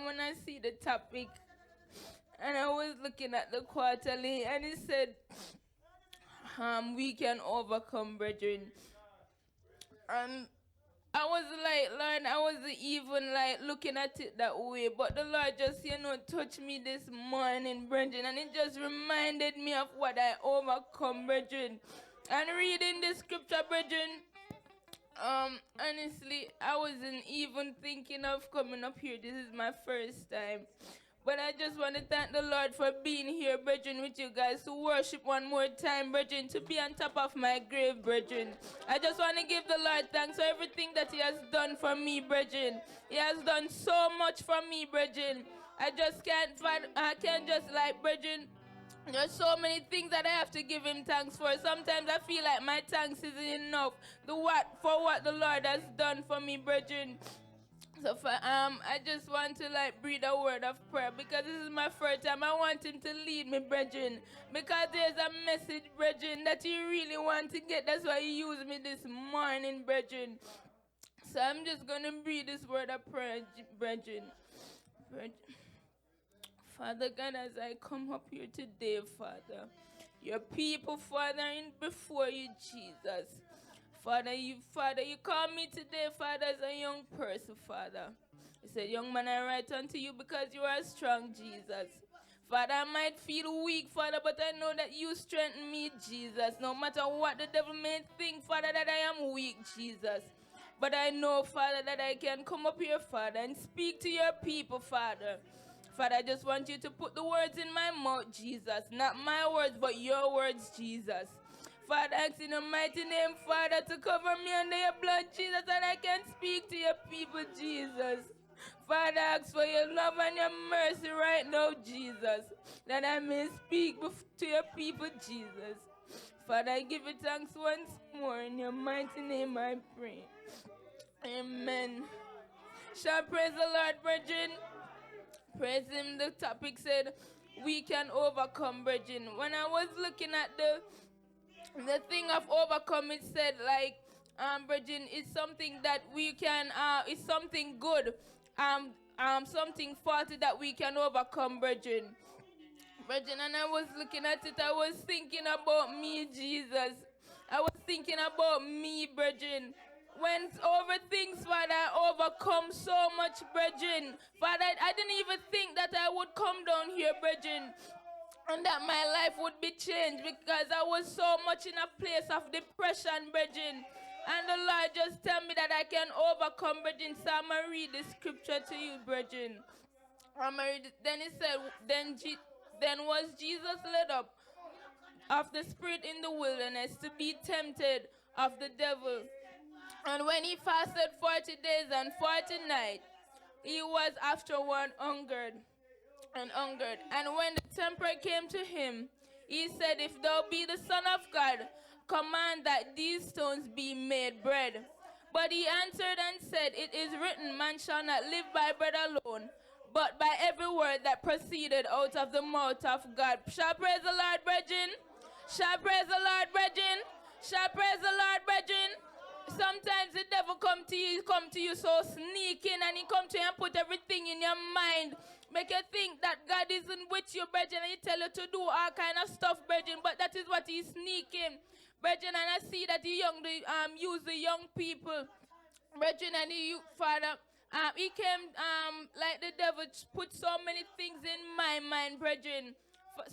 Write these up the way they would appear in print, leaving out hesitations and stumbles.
when I see the topic, and I was looking at the quarterly, and it said, we can overcome, brethren. I was like, Lord, I wasn't even like looking at it that way, but the Lord just, touched me this morning, brethren, and it just reminded me of what I overcome, brethren. And reading the scripture, brethren, honestly, I wasn't even thinking of coming up here. This is my first time. But I just want to thank the Lord for being here, brethren, with you guys, to worship one more time, brethren, to be on top of my grave, brethren. I just want to give the Lord thanks for everything that He has done for me, brethren. He has done so much for me, brethren. I can't just like, brethren, there's so many things that I have to give Him thanks for. Sometimes I feel like my thanks isn't enough for what the Lord has done for me, brethren. So I just want to like breathe a word of prayer, because this is my first time. I want Him to lead me, brethren, because there's a message, brethren, that He really wants to get. That's why He used me this morning, brethren. So I'm just going to breathe this word of prayer, brethren. Father God, as I come up here today, Father, your people, Father, in before you, Jesus. Father, you call me today, Father, as a young person, Father. You said, young man, I write unto you because you are strong, Jesus. Father, I might feel weak, Father, but I know that you strengthen me, Jesus. No matter what the devil may think, Father, that I am weak, Jesus. But I know, Father, that I can come up here, Father, and speak to your people, Father. Father, I just want you to put the words in my mouth, Jesus. Not my words, but your words, Jesus. Father, I ask in the mighty name, Father, to cover me under your blood, Jesus, and I can speak to your people, Jesus. Father, I ask for your love and your mercy right now, Jesus, that I may speak to your people, Jesus. Father, I give you thanks once more. In your mighty name I pray. Amen. Shall I praise the Lord, brethren? Praise Him. The topic said, we can overcome, brethren. When I was looking at the thing of overcome, it said like, brethren, it's something that we can, it's something good, something faulty that we can overcome, brethren. Brethren, and I was looking at it, I was thinking about me, Jesus. I was thinking about me, brethren. When over things, Father, I overcome so much, brethren. Father, I didn't even think that I would come down here, brethren, and that my life would be changed, because I was so much in a place of depression, brethren. And the Lord just tell me that I can overcome, brethren. So I'm going to read the scripture to you, brethren. Then it said, then was Jesus led up of the Spirit in the wilderness to be tempted of the devil. And when he fasted 40 days and 40 nights, he was afterward hungered. And when the tempter came to him, he said, if thou be the Son of God, command that these stones be made bread. But he answered and said, it is written, man shall not live by bread alone, but by every word that proceeded out of the mouth of God. Shall praise the Lord, brethren? Shall praise the Lord, brethren? Shall praise the Lord, brethren? Sometimes the devil come to you so sneaking, and he come to you and put everything in your mind. Make you think that God isn't with you, brethren, and he tell you to do all kind of stuff, brethren, but that is what he's sneaking. Brethren, and I see that he use the young people, brethren, and Father, he came, like the devil put so many things in my mind, brethren.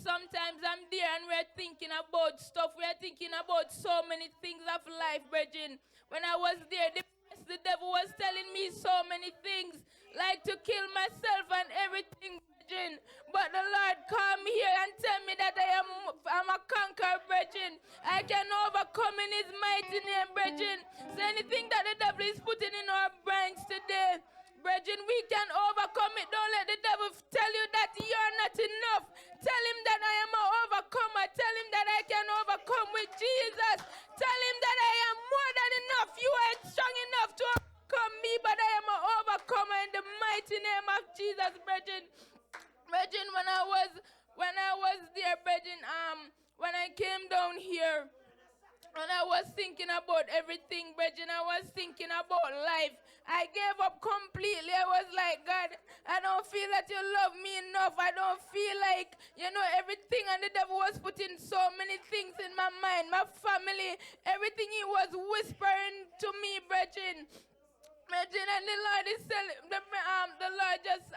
Sometimes I'm there and we're thinking about stuff. We're thinking about so many things of life, brethren. When I was there, the devil was telling me so many things, like to kill myself and everything, brethren. But the Lord called me here and tell me that I'm a conqueror, brethren. I can overcome in His mighty name, brethren. So anything that the devil is putting in our brains today, brethren, we can overcome it. Don't let the devil tell you that you're not enough. Tell him that I am an overcomer. Tell him that I can overcome with Jesus. Tell him that I am more than enough. You ain't strong enough to overcome me, but I am an overcomer in the mighty name of Jesus, brethren. Brethren, when I was there, brethren, when I came down here, and I was thinking about everything, brethren. I was thinking about life. I gave up completely. I was like, God, I don't feel that you love me enough. I don't feel like, everything, and the devil was putting so many things in my mind, my family, everything he was whispering to me, brethren. And the Lord is telling, the Lord just,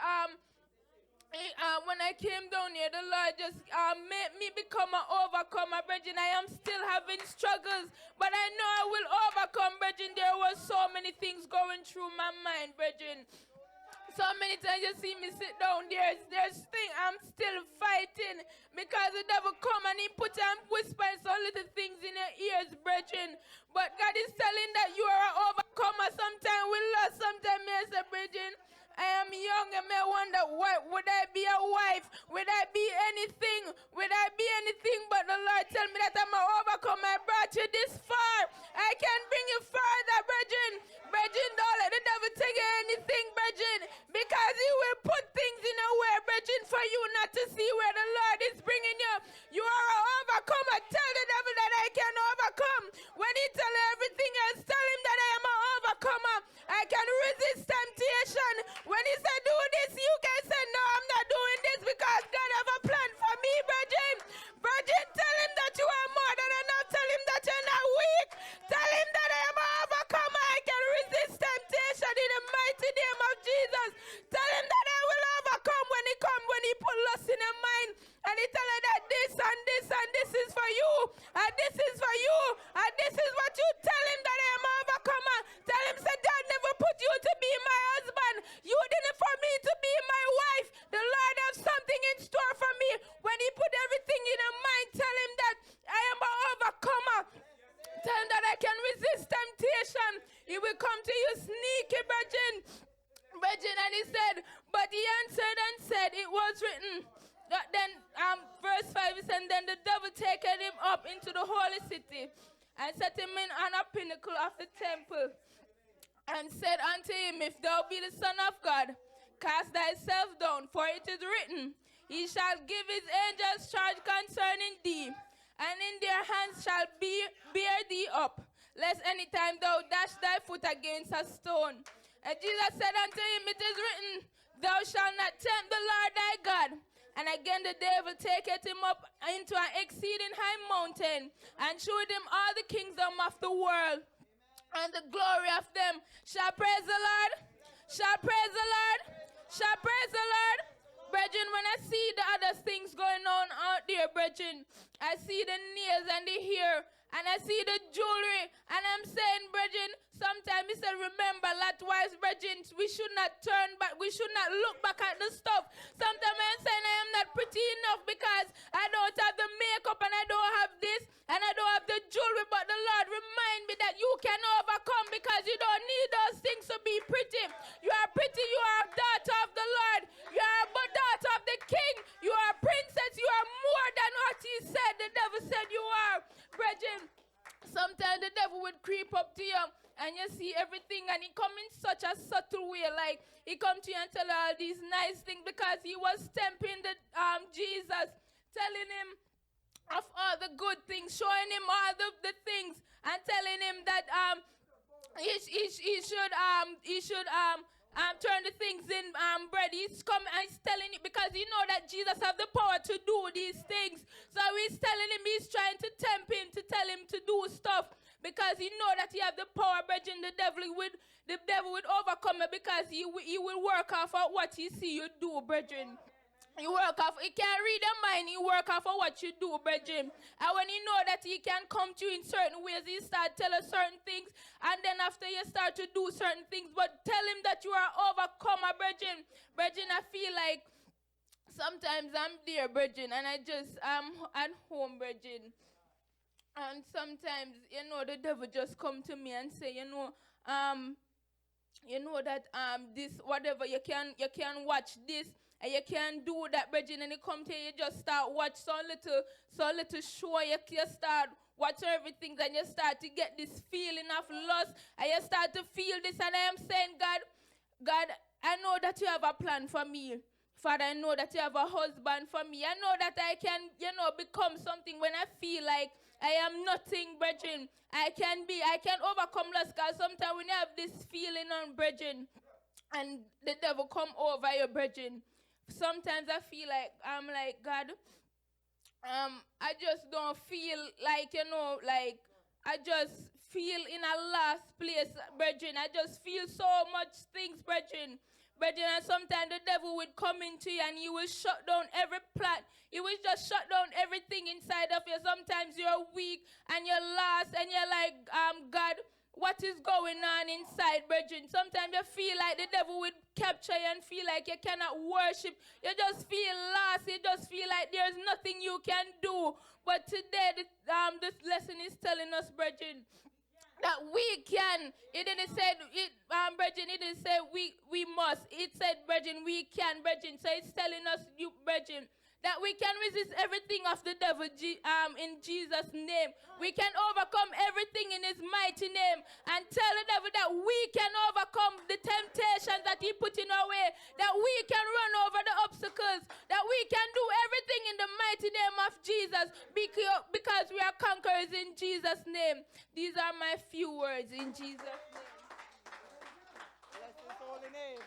when I came down here, the Lord just made me become an overcomer, brethren. I am still having struggles, but I know I will overcome, brethren. There was so many things going through my mind, brethren. So many times you see me sit down, there's thing I'm still fighting because the devil come and he put and whispers some little things in your ears, brethren. But God is telling that you are an overcomer. Sometimes we lost, sometimes me as a brethren. I am young and may wonder, what would I be a wife? Would I be anything? Would I be anything? But the Lord tell me that I'm an overcomer. I brought you this far. I can bring you further, brethren. Brethren, don't let the devil take you anything, brethren, because he will put things in a way, brethren, for you not to see where the Lord is bringing you. You are an overcomer. Tell the devil that I can overcome. When he tell you everything else, tell him that I am an overcomer. I can resist temptation. When he said do this, you can say no, I'm not doing this because God have a plan for me, brethren. Brethren, tell him that you are more than enough. Tell him that you're not weak. Tell him that I am an overcomer. I can resist temptation in the mighty name of Jesus. Tell him that I will overcome when he put lust in your mind. And he tell her that this and this and this is for you. And this is for you. And this is what you tell him that I am an overcomer. Tell him, say, God never put you to be my husband. You didn't for me to be my wife. The Lord has something in store for me. When he put everything in your mind, tell him that I am an overcomer. Tell him that I can resist temptation. He will come to you sneaky, brethren. And he said, but he answered and said, it was written. Then verse 5 is, and then the devil taken him up into the holy city and set him on a pinnacle of the temple and said unto him, if thou be the Son of God, cast thyself down, for it is written, he shall give his angels charge concerning thee, and in their hands shall bear thee up, lest any time thou dash thy foot against a stone. And Jesus said unto him, it is written, thou shalt not tempt the Lord thy God. And again the devil taketh him up into an exceeding high mountain, and shewed him all the kingdom of the world, and the glory of them. Shall praise the Lord? Shall praise the Lord? Shall praise the Lord? Brethren, when I see the other things going on out there, brethren, I see the nails and the hair, and I see the jewelry, and I'm saying, brethren, sometimes he said, remember, Lot-wise, brethren, we should not turn back, we should not look back at the stuff. Sometimes I'm saying I am not pretty enough because I don't have the makeup and I don't have this and I don't have the jewelry, but the Lord remind me that you can overcome because you don't need those things to be pretty. You are pretty, you are a daughter of the Lord, you are a daughter of the King, you are a princess, you are more than what he said, the devil said you are. Brethren, sometimes the devil would creep up to you and you see everything, and he come in such a subtle way, like he come to you and tell all these nice things because he was tempting the Jesus, telling him of all the good things, showing him all the things, and telling him that he should turn the things in bread. He's coming and he's telling it because he know that Jesus have the power to do these things. So he's telling him, he's trying to tempt him to tell him to do stuff because he know that he have the power, brethren. The devil would overcome it because he will work off of what he see you do, brethren. He can't read your mind, he work off of what you do, brethren. And when you know that he can come to you in certain ways, he start telling certain things, and then after you start to do certain things, but tell him that you are overcomer, brethren. Brethren, I feel like sometimes I'm there, brethren, and I'm at home, brethren. And sometimes, the devil just come to me and say, that this, whatever, you can watch this, and you can't do that, brethren, and you come to you just start watch some little show, you start watching everything, and you start to get this feeling of lust, and you start to feel this, and I am saying, God, I know that you have a plan for me. Father, I know that you have a husband for me. I know that I can, become something when I feel like I am nothing, brethren. I can overcome lust, because sometimes when you have this feeling on, brethren, and the devil come over your brethren. Sometimes I feel like I'm like, God, I just don't feel like, like I just feel in a last place, brethren. I just feel so much things, brethren. Brethren, and sometimes the devil would come into you and he will shut down every plot. He will just shut down everything inside of you. Sometimes you're weak and you're lost and you're like, God, what is going on inside, brethren? Sometimes you feel like the devil would capture you and feel like you cannot worship. You just feel lost. You just feel like there's nothing you can do. But today, this lesson is telling us, brethren, that we can. It didn't say, brethren, it didn't say we must. It said, brethren, we can, brethren. So it's telling us, you, brethren, that we can resist everything of the devil in Jesus' name. We can overcome everything in his mighty name and tell the devil that we can overcome the temptations that he put in our way, that we can run over the obstacles, that we can do everything in the mighty name of Jesus because we are conquerors in Jesus' name. These are my few words in Jesus' name. Bless his holy name.